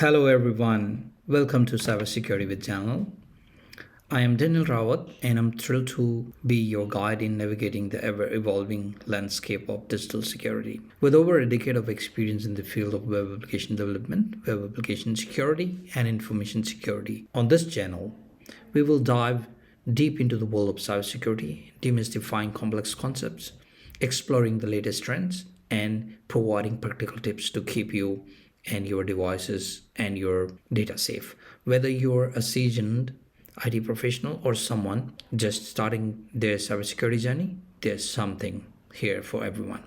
Hello everyone, welcome to Cyber Security with channel. I am Daniel Rawat and I'm thrilled to be your guide in navigating the ever-evolving landscape of digital security. With over a decade of experience in the field of web application development, web application security, and information security, on this channel, we will dive deep into the world of cybersecurity, demystifying complex concepts, exploring the latest trends, and providing practical tips to keep you and your devices and your data safe. Whether you're a seasoned IT professional or someone just starting their cybersecurity journey, there's something here for everyone.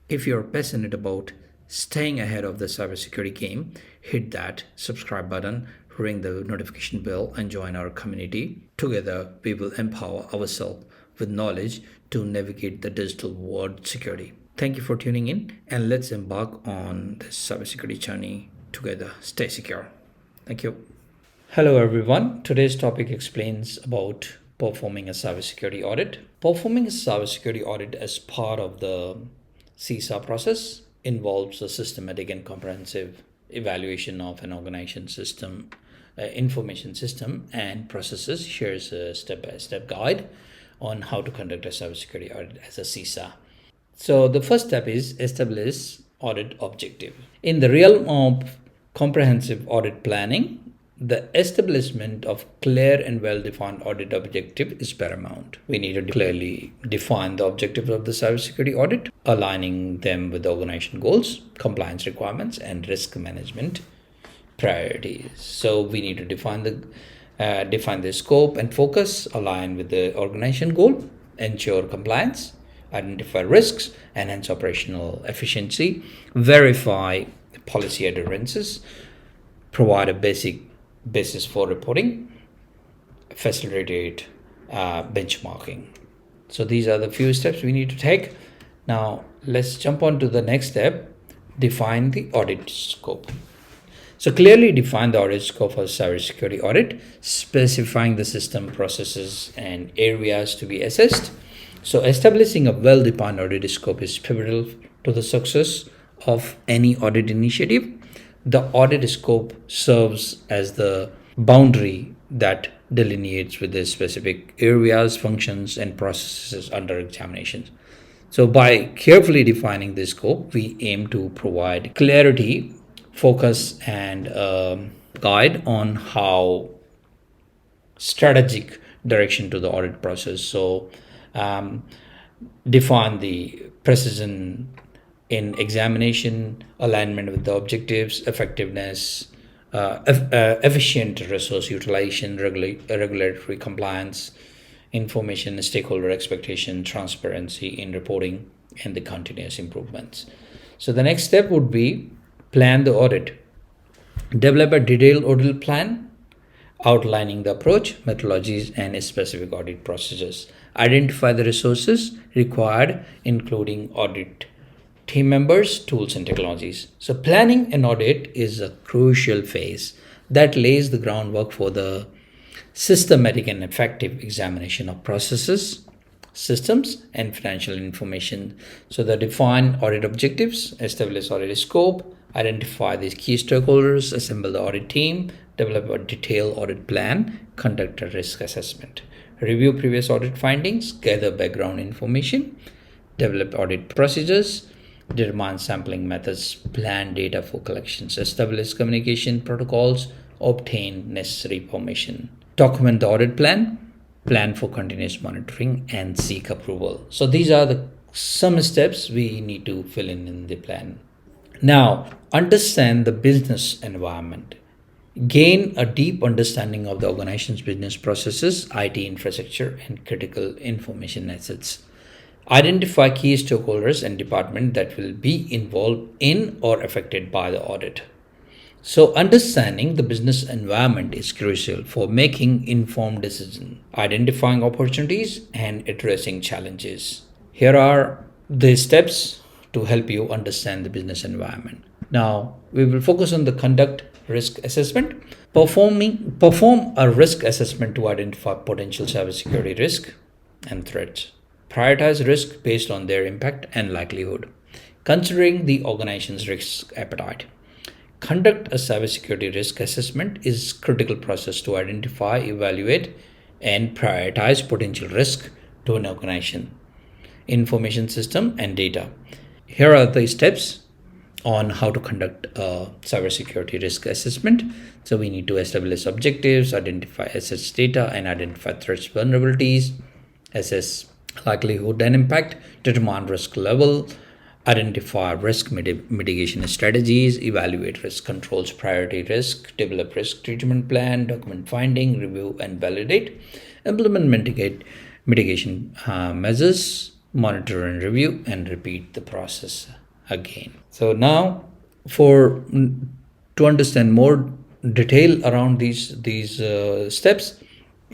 If you're passionate about staying ahead of the cybersecurity game, hit that subscribe button, ring the notification bell, and join our community. Together, we will empower ourselves with knowledge to navigate the digital world security. Thank you for tuning in, and let's embark on this cybersecurity journey together. Stay secure. Thank you. Hello everyone. Today's topic explains about performing a cybersecurity audit. Performing a cybersecurity audit as part of the CISA process involves a systematic and comprehensive evaluation of an organization system, information system, and processes. Here's a step-by-step guide on how to conduct a cybersecurity audit as a CISA. So the first step is establish audit objective. In the realm of comprehensive audit planning, the establishment of clear and well-defined audit objective is paramount. We need to clearly define the objectives of the cybersecurity audit, aligning them with the organization goals, compliance requirements, and risk management priorities. So we need to define the scope and focus, align with the organization goal, ensure compliance, identify risks, enhance operational efficiency, verify policy adherences, provide a basic basis for reporting, facilitate benchmarking. So these are the few steps we need to take. Now let's jump on to the next step, define the audit scope. So clearly define the audit scope for cybersecurity audit, specifying the system, processes, and areas to be assessed. So establishing a well-defined audit scope is pivotal to the success of any audit initiative. The audit scope serves as the boundary that delineates with the specific areas, functions, and processes under examination. So by carefully defining this scope, we aim to provide clarity, focus, and guide on how strategic direction to the audit process. So define the precision in examination, alignment with the objectives, effectiveness, efficient resource utilization, regulatory compliance, information, stakeholder expectation, transparency in reporting, and the continuous improvements. So the next step would be plan the audit. Develop a detailed audit plan outlining the approach, methodologies, and specific audit procedures. Identify the resources required, including audit team members, tools, and technologies. So planning an audit is a crucial phase that lays the groundwork for the systematic and effective examination of processes, systems, and financial information. So the define audit objectives, establish audit scope, identify the key stakeholders, assemble the audit team, develop a detailed audit plan, conduct a risk assessment, review previous audit findings, gather background information, develop audit procedures, determine sampling methods, plan data for collections, establish communication protocols, obtain necessary permission, document the audit plan, plan for continuous monitoring, and seek approval. So these are some steps we need to fill in the plan. Now, understand the business environment. Gain a deep understanding of the organization's business processes, IT infrastructure, and critical information assets. Identify key stakeholders and departments that will be involved in or affected by the audit. So understanding the business environment is crucial for making informed decisions, identifying opportunities, and addressing challenges. Here are the steps to help you understand the business environment. Now, we will focus on the conduct risk assessment. Perform a risk assessment to identify potential cybersecurity risk and threats. Prioritize risk based on their impact and likelihood, considering the organization's risk appetite. Conduct a cybersecurity risk assessment is a critical process to identify, evaluate, and prioritize potential risk to an organization, information system, and data. Here are the steps on how to conduct a cybersecurity risk assessment. So we need to establish objectives, assess data, and identify threats, vulnerabilities, assess likelihood and impact, determine risk level, identify risk mitigation strategies, evaluate risk controls, priority risk, develop risk treatment plan, document finding, review and validate, implement mitigation measures, monitor and review, and repeat the process again. So now to understand more detail around these steps,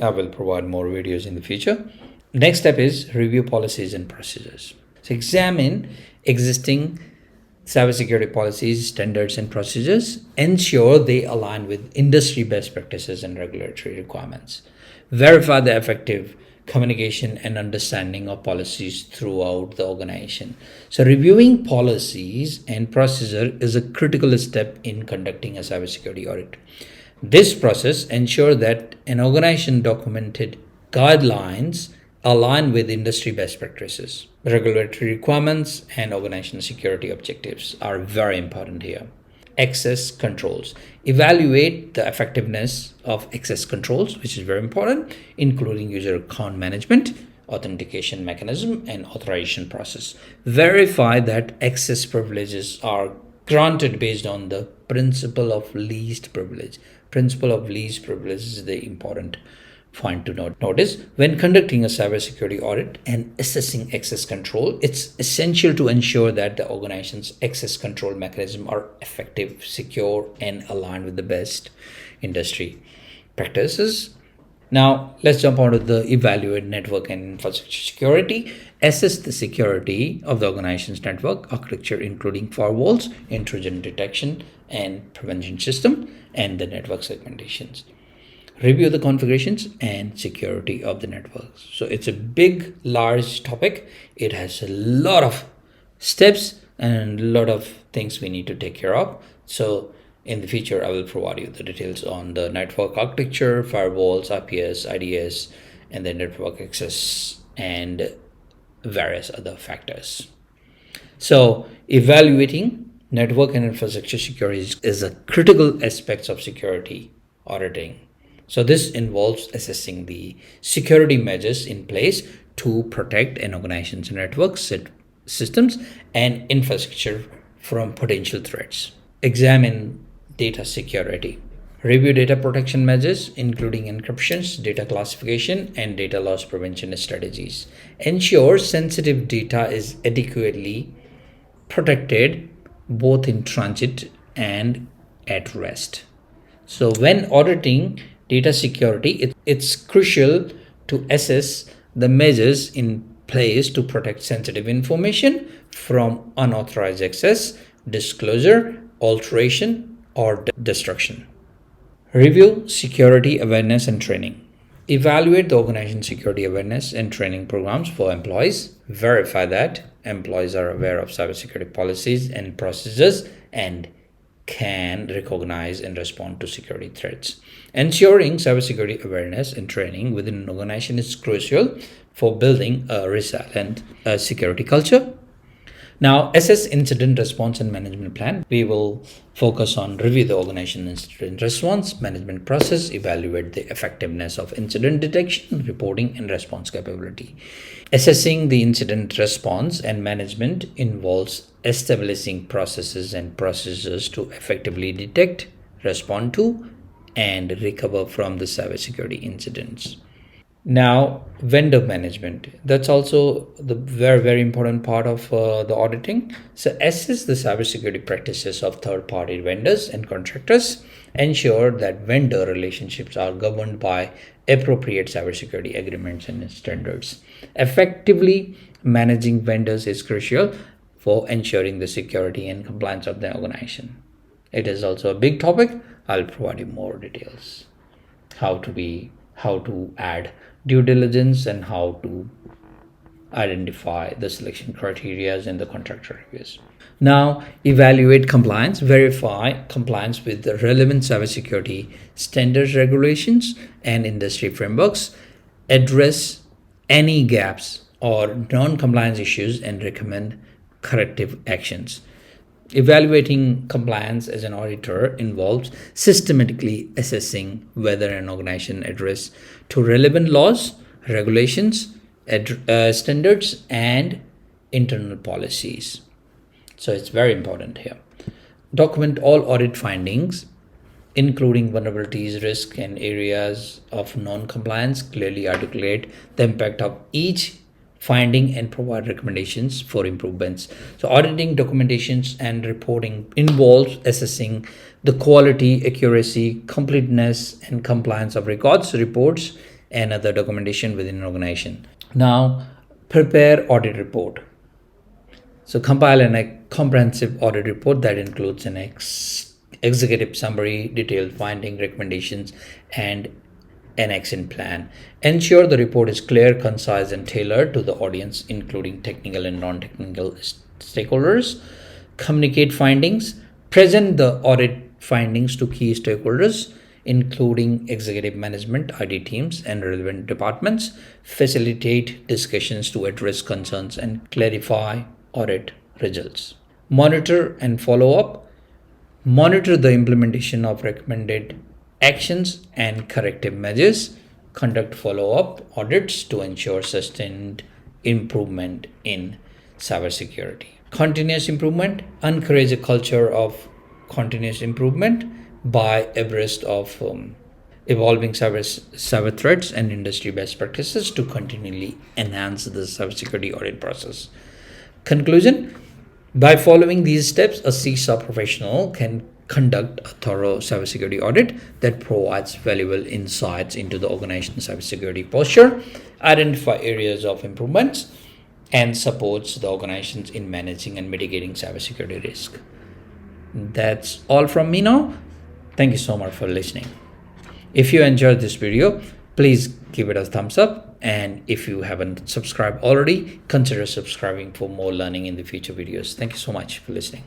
I will provide more videos in the future. Next step is review policies and procedures. So examine existing cybersecurity policies, standards, and procedures. Ensure they align with industry best practices and regulatory requirements. Verify the effective communication and understanding of policies throughout the organization. So reviewing policies and procedure is a critical step in conducting a cybersecurity audit. This process ensures that an organization documented guidelines align with industry best practices. Regulatory requirements and organizational security objectives are very important here. Access controls. Evaluate the effectiveness of access controls, which is very important, including user account management, authentication mechanism, and authorization process. Verify that access privileges are granted based on the principle of least privilege. Principle of least privilege is the important point to notice. When conducting a cybersecurity audit and assessing access control, it's essential to ensure that the organization's access control mechanisms are effective, secure, and aligned with the best industry practices. Now, let's jump on to the evaluate network and infrastructure security. Assess the security of the organization's network architecture, including firewalls, intrusion detection and prevention system, and the network segmentations. Review the configurations and security of the networks. So it's a big, large topic. It has a lot of steps and a lot of things we need to take care of. So in the future, I will provide you the details on the network architecture, firewalls, IPS, IDS, and the network access and various other factors. So evaluating network and infrastructure security is a critical aspect of security auditing. So this involves assessing the security measures in place to protect an organization's networks, systems, and infrastructure from potential threats. Examine data security. Review data protection measures, including encryptions, data classification, and data loss prevention strategies. Ensure sensitive data is adequately protected both in transit and at rest. So when auditing data security, it's crucial to assess the measures in place to protect sensitive information from unauthorized access, disclosure, alteration, or destruction. Review security awareness and training. Evaluate the organization's security awareness and training programs for employees. Verify that employees are aware of cybersecurity policies and procedures and can recognize and respond to security threats. Ensuring cybersecurity awareness and training within an organization is crucial for building a resilient security culture. Now, assess incident response and management plan. We will focus on review the organization incident response management process, evaluate the effectiveness of incident detection, reporting, and response capability. Assessing the incident response and management involves establishing processes and procedures to effectively detect, respond to, and recover from the cybersecurity incidents. Now, vendor management. That's also the very, very important part of the auditing. So assess the cybersecurity practices of third-party vendors and contractors. Ensure that vendor relationships are governed by appropriate cybersecurity agreements and standards. Effectively managing vendors is crucial for ensuring the security and compliance of the organization. It is also a big topic. I'll provide you more details. How to add due diligence and how to identify the selection criteria and the contractor reviews. Now, evaluate compliance, verify compliance with the relevant cybersecurity standards, regulations, and industry frameworks, address any gaps or non-compliance issues, and recommend corrective actions. Evaluating compliance as an auditor involves systematically assessing whether an organization adheres to relevant laws, regulations, standards, and internal policies. So it's very important here. Document all audit findings, including vulnerabilities, risk, and areas of non-compliance. Clearly articulate the impact of each finding and provide recommendations for improvements. So auditing documentations and reporting involves assessing the quality, accuracy, completeness, and compliance of records, reports, and other documentation within an organization. Now, prepare audit report. So compile a comprehensive audit report that includes an executive summary, detailed finding, recommendations, and an action plan. Ensure the report is clear, concise, and tailored to the audience, including technical and non-technical stakeholders. Communicate findings. Present the audit findings to key stakeholders, including executive management, ID teams, and relevant departments. Facilitate discussions to address concerns and clarify audit results. Monitor and follow up. Monitor the implementation of recommended actions and corrective measures. Conduct follow-up audits to ensure sustained improvement in cybersecurity. Continuous improvement. Encourage a culture of continuous improvement by abreast of evolving cyber threats and industry best practices to continually enhance the cybersecurity audit process. Conclusion: by following these steps, a CISA professional can conduct a thorough cybersecurity audit that provides valuable insights into the organization's cybersecurity posture, identify areas of improvements, and supports the organizations in managing and mitigating cybersecurity risk. That's all from me now. Thank you so much for listening. If you enjoyed this video, please give it a thumbs up. And if you haven't subscribed already, consider subscribing for more learning in the future videos. Thank you so much for listening.